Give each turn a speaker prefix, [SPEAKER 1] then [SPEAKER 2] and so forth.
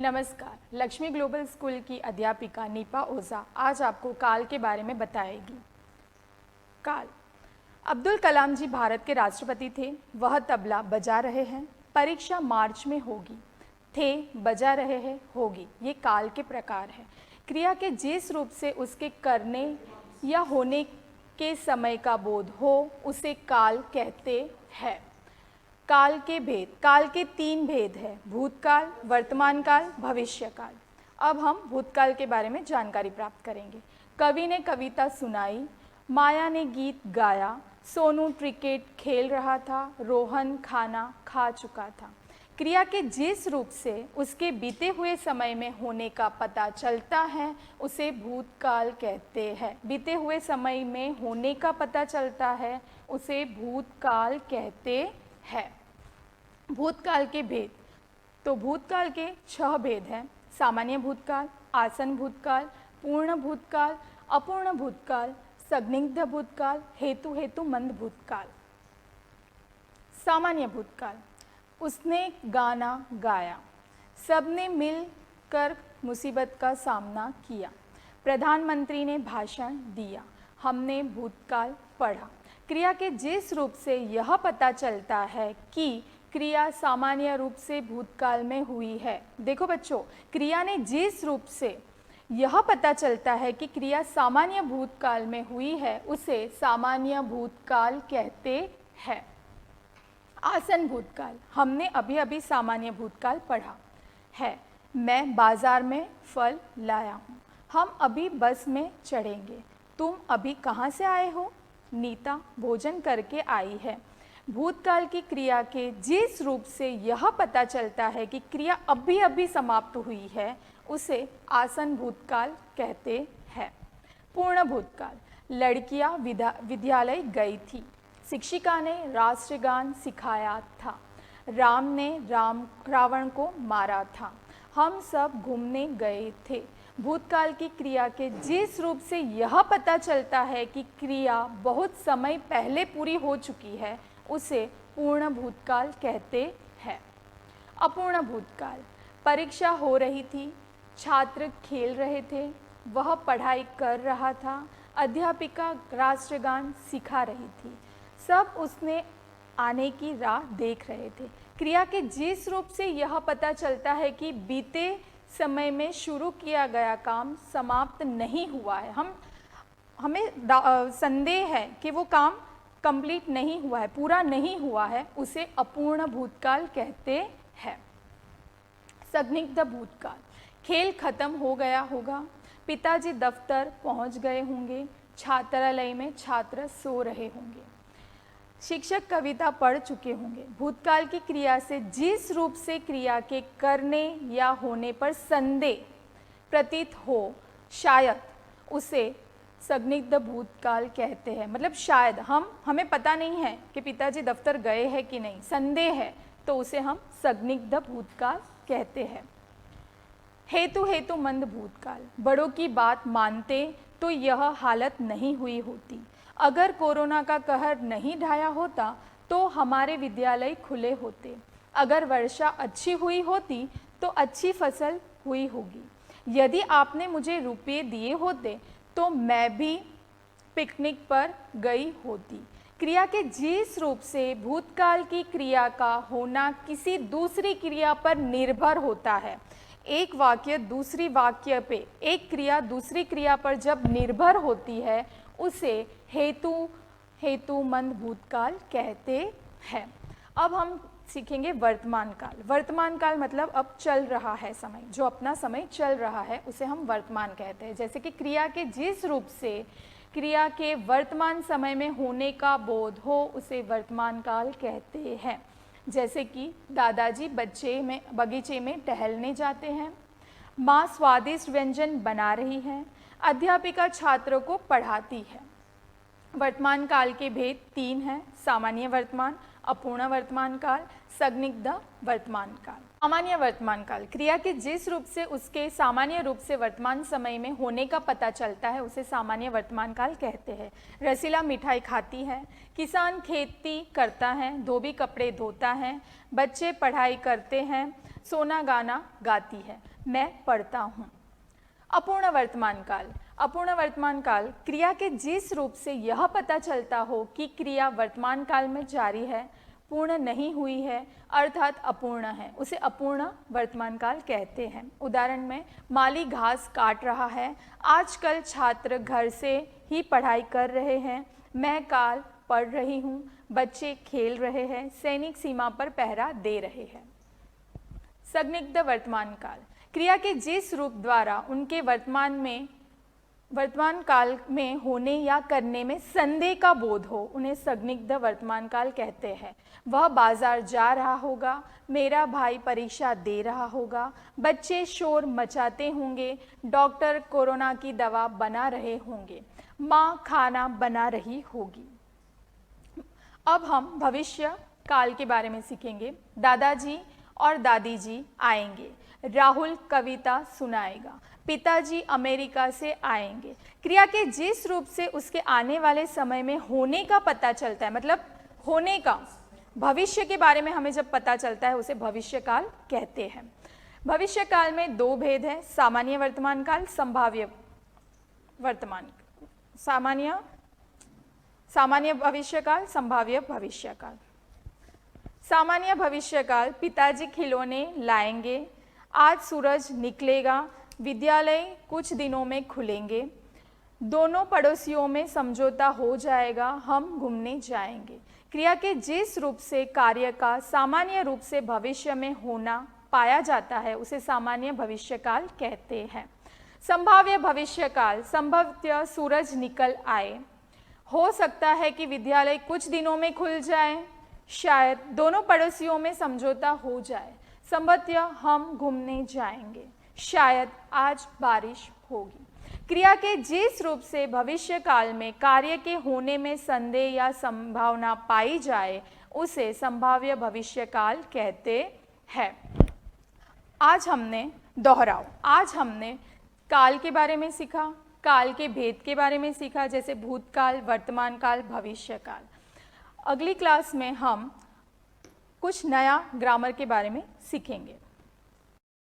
[SPEAKER 1] नमस्कार, Lakshmi global school की अध्यापिका नीपा ओझा आज आपको काल के बारे में बताएगी। काल। अब्दुल कलाम जी भारत के राष्ट्रपति थे। वह तबला बजा रहे हैं। परीक्षा मार्च में होगी। थे, बजा रहे हैं, होगी। ये काल के प्रकार है। क्रिया के जिस रूप से उसके करने या होने के समय का बोध हो उसे काल कहते हैं। काल के भेद। काल के 3 भेद हैं, भूतकाल, वर्तमान काल, भविष्य काल। अब हम भूतकाल के बारे में जानकारी प्राप्त करेंगे। कवि ने कविता सुनाई, माया ने गीत गाया, सोनू क्रिकेट खेल रहा था, रोहन खाना खा चुका था। क्रिया के जिस रूप से उसके बीते हुए समय में होने का पता चलता है उसे भूतकाल कहते हैं। बीते हुए समय में होने का पता चलता है उसे भूतकाल कहते हैं। भूतकाल के भेद। तो भूतकाल के 6 भेद हैं। सामान्य भूतकाल, आसन भूतकाल, पूर्ण भूतकाल, अपूर्ण भूतकाल, संदिग्ध भूतकाल, हेतुमंद भूतकाल। सामान्य भूतकाल। उसने गाना गाया, सबने मिलकर मुसीबत का सामना किया, प्रधानमंत्री ने भाषण दिया, हमने भूतकाल पढ़ा। क्रिया के जिस रूप से यह पता चलता है कि क्रिया सामान्य रूप से भूतकाल में हुई है। देखो बच्चों, क्रिया ने जिस रूप से यह पता चलता है कि क्रिया सामान्य भूतकाल में हुई है उसे सामान्य भूतकाल कहते हैं। आसन भूतकाल। हमने अभी अभी सामान्य भूतकाल पढ़ा है। मैं बाजार में फल लाया हूँ। हम अभी बस में चढ़ेंगे। तुम अभी कहाँ से आए हो? नीता भोजन करके आई है। भूतकाल की क्रिया के जिस रूप से यह पता चलता है कि क्रिया अभी अभी समाप्त हुई है उसे आसन भूतकाल कहते हैं। पूर्ण भूतकाल। लड़कियां विद्यालय गई थी। शिक्षिका ने राष्ट्रगान सिखाया था। राम ने रावण को मारा था। हम सब घूमने गए थे। भूतकाल की क्रिया के जिस रूप से यह पता चलता है कि क्रिया बहुत समय पहले पूरी हो चुकी है उसे पूर्ण भूतकाल कहते हैं। अपूर्ण भूतकाल। परीक्षा हो रही थी, छात्र खेल रहे थे, वह पढ़ाई कर रहा था, अध्यापिका राष्ट्रगान सिखा रही थी, सब उसने आने की राह देख रहे थे। क्रिया के जिस रूप से यह पता चलता है कि बीते समय में शुरू किया गया काम समाप्त नहीं हुआ है, हमें संदेह है कि वो काम कंप्लीट नहीं हुआ है, पूरा नहीं हुआ है, उसे अपूर्ण भूतकाल कहते हैं। संदिग्ध भूतकाल। खेल खत्म हो गया होगा, पिताजी दफ्तर पहुंच गए होंगे, छात्रालय में छात्र सो रहे होंगे, शिक्षक कविता पढ़ चुके होंगे। भूतकाल की क्रिया से जिस रूप से क्रिया के करने या होने पर संदेह प्रतीत हो, शायद उसे संदिग्ध भूतकाल कहते हैं। मतलब शायद हमें पता नहीं है कि पिताजी दफ्तर गए हैं कि नहीं, संदेह है तो उसे हम संदिग्ध भूतकाल कहते हैं। हेतुमंद भूतकाल। बड़ों की बात मानते तो यह हालत नहीं हुई होती। अगर कोरोना का कहर नहीं ढाया होता तो हमारे विद्यालय खुले होते। अगर वर्षा अच्छी हुई होती तो अच्छी फसल हुई होगी। यदि आपने मुझे रुपये दिए होते तो मैं भी पिकनिक पर गई होती। क्रिया के जिस रूप से भूतकाल की क्रिया का होना किसी दूसरी क्रिया पर निर्भर होता है। एक वाक्य दूसरी वाक्य पे, एक क्रिया दूसरी क्रिया पर जब निर्भर होती है उसे हेतुमंद भूतकाल कहते हैं। अब हम सीखेंगे वर्तमान काल। वर्तमान काल मतलब अब चल रहा है समय, जो अपना समय चल रहा है उसे हम वर्तमान कहते हैं। जैसे कि क्रिया के जिस रूप से क्रिया के वर्तमान समय में होने का बोध हो उसे वर्तमान काल कहते हैं। जैसे कि दादाजी बगीचे में टहलने जाते हैं, माँ स्वादिष्ट व्यंजन बना रही है, अध्यापिका छात्रों को पढ़ाती है। वर्तमान काल के भेद 3 हैं, सामान्य वर्तमान, अपूर्ण वर्तमान काल, संदिग्ध वर्तमान काल। सामान्य वर्तमान काल, क्रिया के जिस रूप से उसके सामान्य रूप से वर्तमान समय में होने का पता चलता है उसे सामान्य वर्तमान काल कहते हैं। रसीला मिठाई खाती है, किसान खेती करता है, धोबी कपड़े धोता है, बच्चे पढ़ाई करते हैं, सोना गाना गाती है, मैं पढ़ता हूँ। अपूर्ण वर्तमान काल, अपूर्ण वर्तमान काल, क्रिया के जिस रूप से यह पता चलता हो कि क्रिया वर्तमान काल में जारी है, पूर्ण नहीं हुई है, अर्थात अपूर्ण है, उसे अपूर्ण वर्तमान काल कहते हैं। उदाहरण में, माली घास काट रहा है, आजकल छात्र घर से ही पढ़ाई कर रहे हैं, मैं काल पढ़ रही हूँ, बच्चे खेल रहे हैं, सैनिक सीमा पर पहरा दे रहे हैं। संदिग्ध वर्तमान काल, क्रिया के जिस रूप द्वारा उनके वर्तमान काल में होने या करने में संदेह का बोध हो उन्हें संदिग्ध वर्तमान काल कहते हैं। वह बाजार जा रहा होगा, मेरा भाई परीक्षा दे रहा होगा, बच्चे शोर मचाते होंगे, डॉक्टर कोरोना की दवा बना रहे होंगे, माँ खाना बना रही होगी। अब हम भविष्य काल के बारे में सीखेंगे। दादाजी और दादी जी आएंगे, राहुल कविता सुनाएगा, पिताजी अमेरिका से आएंगे। क्रिया के जिस रूप से उसके आने वाले समय में होने का पता चलता है, मतलब होने का, भविष्य के बारे में हमें जब पता चलता है उसे भविष्य काल कहते हैं। भविष्य काल में दो भेद है, सामान्य वर्तमान काल, संभाव्य वर्तमान, सामान्य भविष्य काल, संभाव्य भविष्य काल। सामान्य भविष्य काल, पिताजी खिलौने लाएंगे, आज सूरज निकलेगा, विद्यालय कुछ दिनों में खुलेंगे, दोनों पड़ोसियों में समझौता हो जाएगा, हम घूमने जाएंगे। क्रिया के जिस रूप से कार्य का सामान्य रूप से भविष्य में होना पाया जाता है उसे सामान्य भविष्य काल कहते हैं। संभाव्य भविष्य काल, संभवतः सूरज निकल आए, हो सकता है कि विद्यालय कुछ दिनों में खुल जाए, शायद दोनों पड़ोसियों में समझौता हो जाए, संभवतः हम घूमने जाएंगे, शायद आज बारिश होगी। क्रिया के जिस रूप से भविष्य काल में कार्य के होने में संदेह या संभावना पाई जाए उसे संभाव्य भविष्य काल कहते हैं। आज हमने काल के बारे में सीखा, काल के भेद के बारे में सीखा, जैसे भूतकाल, वर्तमान काल, भविष्य काल। अगली क्लास में हम कुछ नया ग्रामर के बारे में सीखेंगे।